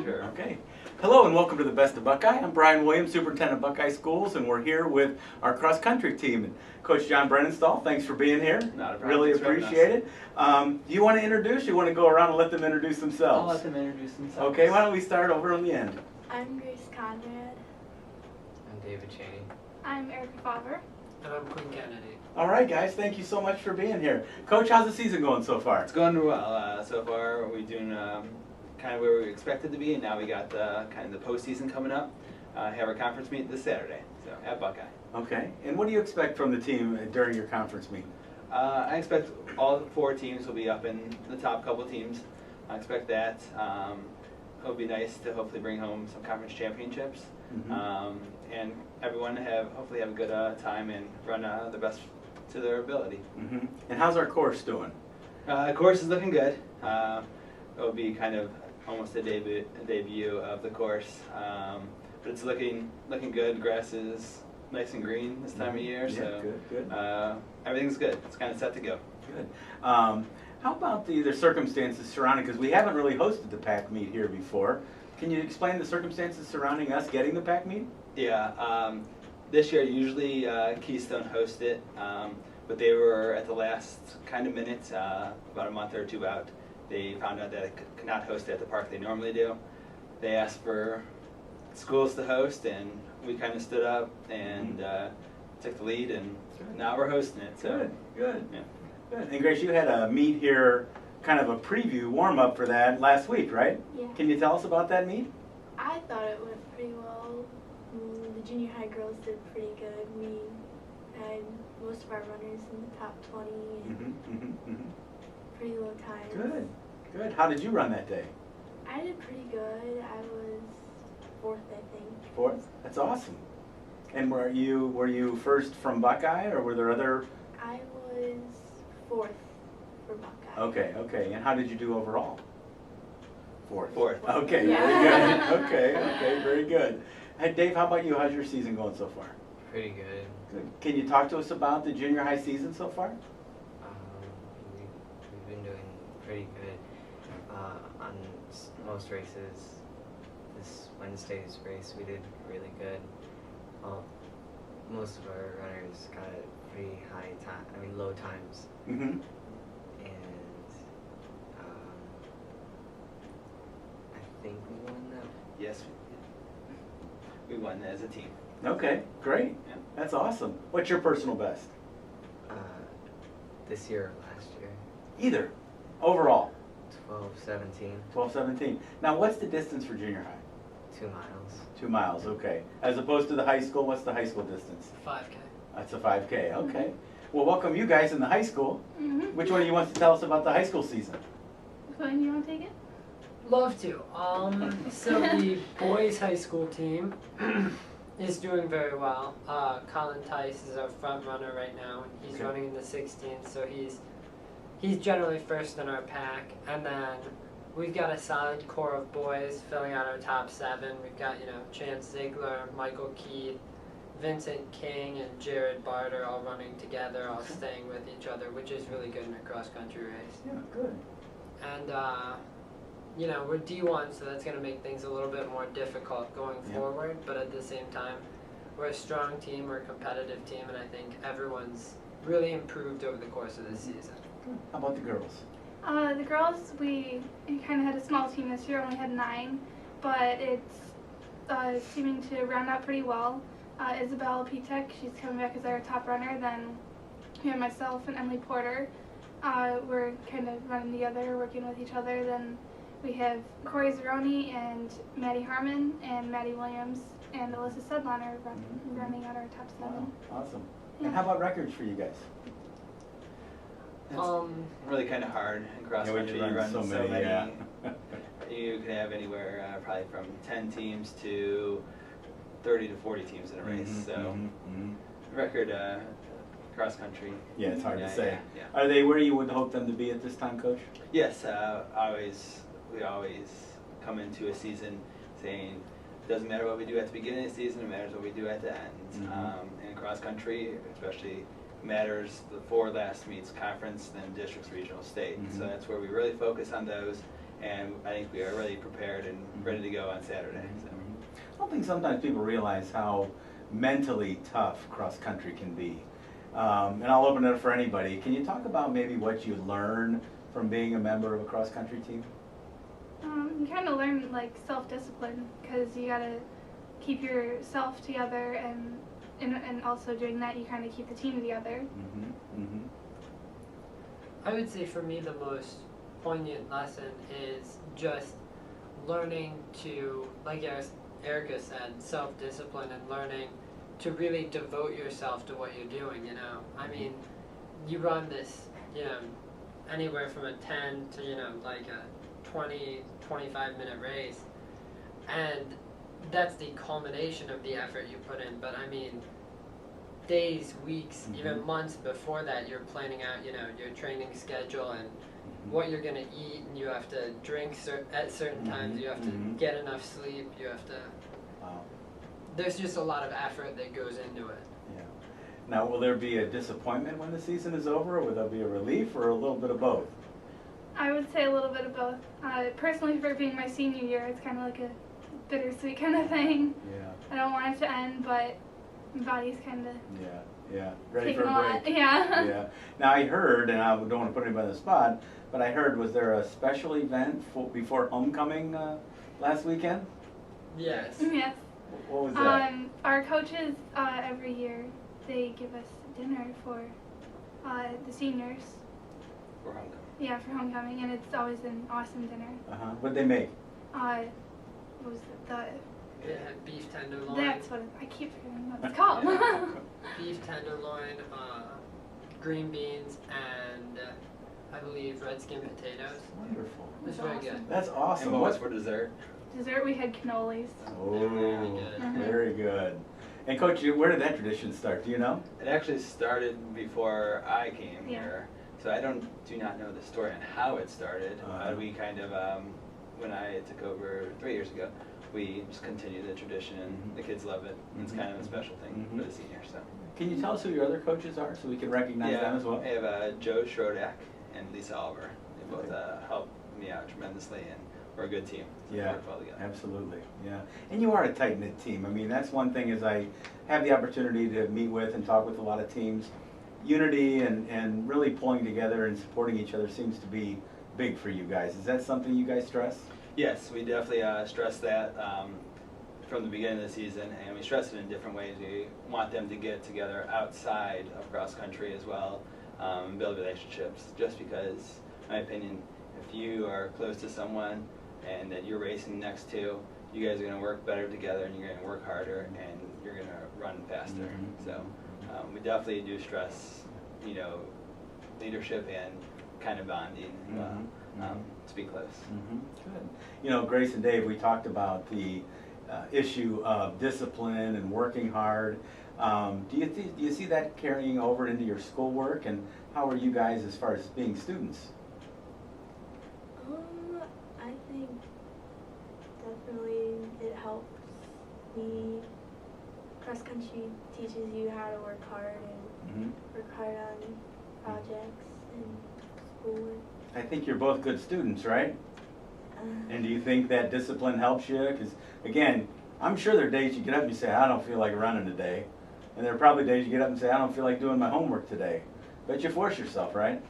Sure. Okay. Hello and welcome to the Best of Buckeye. I'm Brian Williams, Superintendent of Buckeye Schools, and we're here with our cross-country team. And Coach John Brennenstall, thanks for being here. Not a problem. Really Thanks for having appreciate it. Do you want to introduce? You want to go around and let them introduce themselves? I'll let them introduce themselves. Okay, why don't we start over on the end? I'm Grace Conrad. I'm David Cheney. I'm Erica Favre. And I'm Quinn Kennedy. All right, guys, thank you so much for being here. Coach, how's the season going so far? It's going well so far. We're doing kind of where we expected to be, and now we got kind of the postseason coming up. Have our conference meet this Saturday, so at Buckeye. Okay, and what do you expect from the team during your conference meeting? I expect all 4 teams will be up in the top couple teams. I expect that. It'll be nice to hopefully bring home some conference championships, and everyone hopefully have a good time and run the best to their ability. And how's our course doing? The course is looking good. It'll be kind of almost a debut of the course, but it's looking good. Grass is nice and green this time of year, so good. Everything's good. It's kind of set to go. Good. How about the circumstances surrounding, because we haven't really hosted the PAC meet here before. Can you explain the circumstances surrounding us getting the PAC meet? Yeah, this year usually Keystone hosts it, but they were at the last kind of minute, about a month or two out. They found out that it could not host it at the park they normally do. They asked for schools to host, and we kind of stood up and took the lead, and now we're hosting it. So Good. Yeah. Good. And Grace, you had a meet here, kind of a preview, warm-up for that last week, right? Yeah. Can you tell us about that meet? I thought it went pretty well. The junior high girls did pretty good. We had most of our runners in the top 20 and pretty low times. Good. How did you run that day? I did pretty good. I was 4th, I think. 4th? That's awesome. And were you first from Buckeye, or were there other? I was 4th for Buckeye. Okay. And how did you do overall? 4th. 4th. Okay, Yeah. Very good. Okay, very good. Hey, Dave, how about you? How's your season going so far? Pretty good. Good. Can you talk to us about the junior high season so far? We've been doing pretty good on most races. This Wednesday's race we did really good. Most of our runners got pretty high time. Low times. And I think we won that. Yes, we won as a team. Okay, great. Yeah. That's awesome. What's your personal best? This year or last year. Either. Overall. 12:17. 12:17. Now, what's the distance for junior high? 2 miles. 2 miles, okay. As opposed to the high school, what's the high school distance? 5K. That's a 5K, okay. Well, welcome you guys in the high school. Which one of you wants to tell us about the high school season? Quinn, you want to take it? Love to. So the boys high school team is doing very well. Colin Tice is our front runner right now. He's running in the 16th, so he's generally first in our pack. And then we've got a solid core of boys filling out our top 7. We've got, Chance Ziegler, Michael Keith, Vincent King, and Jared Barter all running together, all staying with each other, which is really good in a cross-country race. Yeah, good. And, we're D1, so that's going to make things a little bit more difficult going forward, but at the same time, we're a strong team, we're a competitive team, and I think everyone's really improved over the course of the season. Good. How about the girls? The girls, we kind of had a small team this year, only had 9, but it's seeming to round out pretty well. Isabel Pitek, she's coming back as our top runner. Then we have myself and Emily Porter. We're kind of running together, working with each other. Then we have Corey Zeroni and Maddie Harmon and Maddie Williams and Alyssa Sedlon are running out our top 7. Wow, awesome. Yeah. And how about records for you guys? It's really kind of hard in cross country. You run so many. Yeah. You can have anywhere probably from 10 teams to 30 to 40 teams in a race. Record cross country. Yeah, it's hard to say. Yeah. Are they where you would hope them to be at this time, Coach? Yes, we always come into a season saying it doesn't matter what we do at the beginning of the season, it matters what we do at the end. In cross country, especially, matters the 4 last meets: conference, then districts, regional, state. So that's where we really focus on those, and I think we are really prepared and ready to go on Saturday. So. I don't think sometimes people realize how mentally tough cross country can be. And I'll open it up for anybody. Can you talk about maybe what you learn from being a member of a cross country team? You kind of learn like self-discipline, because you gotta keep yourself together, and also doing that you kind of keep the team together. I would say for me the most poignant lesson is just learning to, like Erica said, self-discipline, and learning to really devote yourself to what you're doing, you know. I mean, you run this, you know, anywhere from a 10 to, you know, like a 20, 25-minute race, and that's the culmination of the effort you put in. But I mean, days, weeks, even months before that, you're planning out, you know, your training schedule and what you're gonna eat, and you have to drink at certain times, you have to get enough sleep, you have to, there's just a lot of effort that goes into it. Yeah. Now, will there be a disappointment when the season is over, or will there be a relief, or a little bit of both? I would say a little bit of both. Personally, for being my senior year, it's kind of like a bittersweet kind of thing. Yeah. I don't want it to end, but my body's kind of Ready taking for a a break. lot. Yeah. Yeah. Now, I heard, and I don't want to put anybody on the spot, but I heard, was there a special event before homecoming last weekend? Yes. Yes. What was that? Our coaches every year, they give us dinner for the seniors. For homecoming. Yeah, for homecoming, and it's always an awesome dinner. What'd they make? What was it? It had beef tenderloin. That's what I keep forgetting what it's called. Beef tenderloin, green beans, and I believe red skin potatoes. Wonderful. It was very good. That's awesome. And what was for dessert? Dessert, we had cannolis. Oh, Very good. very good. And Coach, where did that tradition start? Do you know? It actually started before I came Yeah. here, so I do not know the story on how it started. We kind of, when I took over 3 years ago, we just continued the tradition, and the kids love it. It's kind of a special thing for the seniors. So. Can you tell us who your other coaches are, so we can recognize them as well? I have Joe Schrodak and Lisa Oliver. They both helped me out tremendously, and we're a good team. So we work well together. Absolutely. Yeah, and you are a tight-knit team. I mean, that's one thing as I have the opportunity to meet with and talk with a lot of teams. Unity and really pulling together and supporting each other seems to be big for you guys. Is that something you guys stress? Yes, we definitely stress that from the beginning of the season, and we stress it in different ways. We want them to get together outside of cross country as well, and build relationships. Just because, in my opinion, if you are close to someone and that you're racing next to, you guys are going to work better together, and you're going to work harder, and you're going to run faster. So we definitely do stress, you know, leadership and kind of bonding to be close. Good. You know, Grace and Dave, we talked about the issue of discipline and working hard. Do you see that carrying over into your schoolwork, and how are you guys as far as being students? I think definitely it helps. Cross country teaches you how to work hard and work hard on projects and schoolwork. I think you're both good students, right? And do you think that discipline helps you? Because, again, I'm sure there are days you get up and you say, I don't feel like running today. And there are probably days you get up and say, I don't feel like doing my homework today. But you force yourself, right?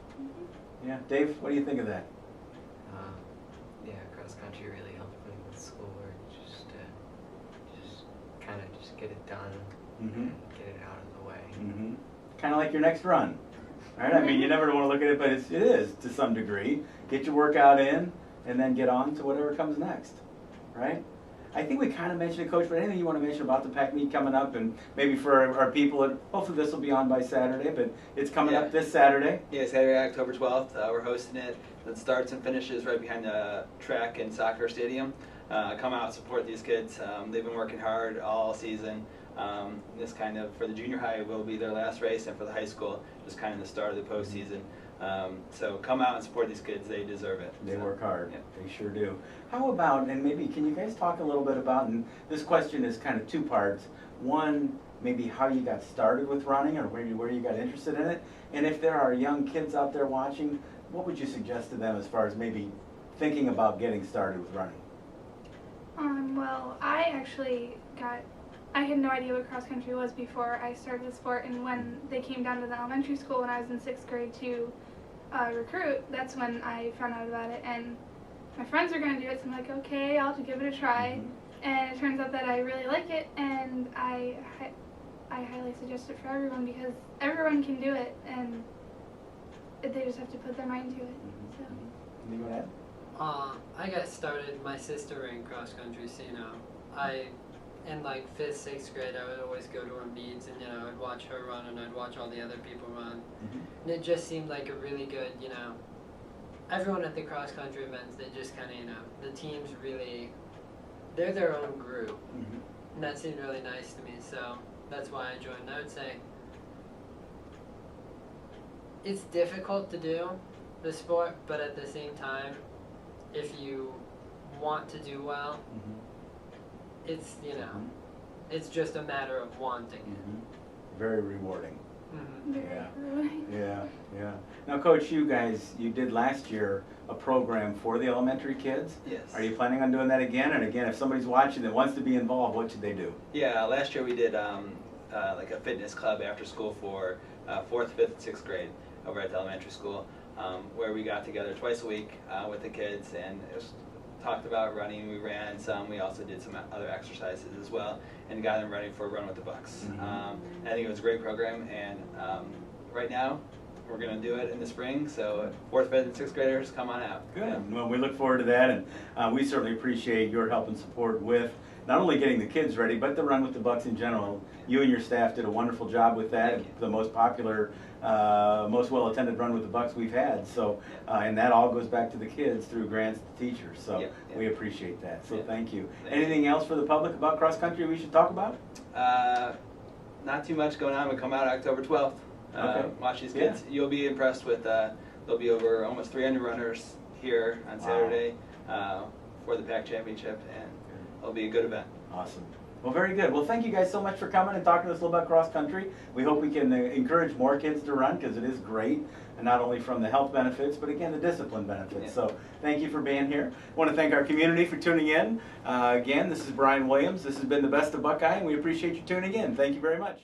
Yeah. Dave, what do you think of that? Yeah, cross country really helped me with schoolwork, just kind of just get it done and get it out of the way. Kind of like your next run, right? I mean, you never want to look at it, but it is to some degree. Get your workout in, and then get on to whatever comes next, right? I think we kind of mentioned it, Coach, but anything you want to mention about the PAC meet coming up, and maybe for our people, hopefully this will be on by Saturday, but it's coming up this Saturday. Yeah, Saturday, October 12th. We're hosting it. It starts and finishes right behind the track and soccer stadium. Come out, support these kids. They've been working hard all season. This kind of, for the junior high, will be their last race, and for the high school, just kind of the start of the postseason. So come out and support these kids. They deserve it. They work hard. Yeah. They sure do. How about, and maybe can you guys talk a little bit about, and this question is kind of two parts. One, maybe how you got started with running, or where you got interested in it. And if there are young kids out there watching, what would you suggest to them as far as maybe thinking about getting started with running? Well, I had no idea what cross country was before I started the sport, and when they came down to the elementary school when I was in 6th grade to recruit, that's when I found out about it, and my friends were going to do it, so I'm like, okay, I'll give it a try, and it turns out that I really like it, and I highly suggest it for everyone because everyone can do it, and they just have to put their mind to it. So. You go ahead. I got started, my sister ran cross country, so in like 5th, 6th grade, I would always go to her meets and, I'd watch her run and I'd watch all the other people run. And it just seemed like a really good, everyone at the cross country events, they just kind of, the teams really, they're their own group. And that seemed really nice to me, so that's why I joined. I would say it's difficult to do the sport, but at the same time, if you want to do well, it's, it's just a matter of wanting it. Very rewarding. Very rewarding. Yeah. Now, Coach, you did last year a program for the elementary kids. Yes. Are you planning on doing that again? And again, if somebody's watching that wants to be involved, what should they do? Yeah, last year we did like a fitness club after school for 4th, 5th, 6th grade over at the elementary school, where we got together twice a week with the kids and talked about running. We ran some. We also did some other exercises as well, and got them ready for a run with the Bucks. I think it was a great program, and right now we're going to do it in the spring. So 4th, 5th, and 6th graders, come on out. Good. Yeah. Well, we look forward to that, and we certainly appreciate your help and support with not only getting the kids ready, but the Run with the Bucks in general. You and your staff did a wonderful job with that. The most popular, most well-attended Run with the Bucks we've had. So, and that all goes back to the kids through grants to teachers. So we appreciate that. So thank you. Anything else for the public about cross country we should talk about? Not too much going on. We come out October 12th. Watch these kids. You'll be impressed with. There'll be over almost 300 runners here on Saturday for the PAC championship, and it'll be a good event. Awesome. Well, very good. Well, thank you guys so much for coming and talking to us a little about cross country. We hope we can encourage more kids to run because it is great, and not only from the health benefits, but again, the discipline benefits. So thank you for being here. I want to thank our community for tuning in. Again, this is Brian Williams. This has been the Best of Buckeye, and we appreciate you tuning in. Thank you very much.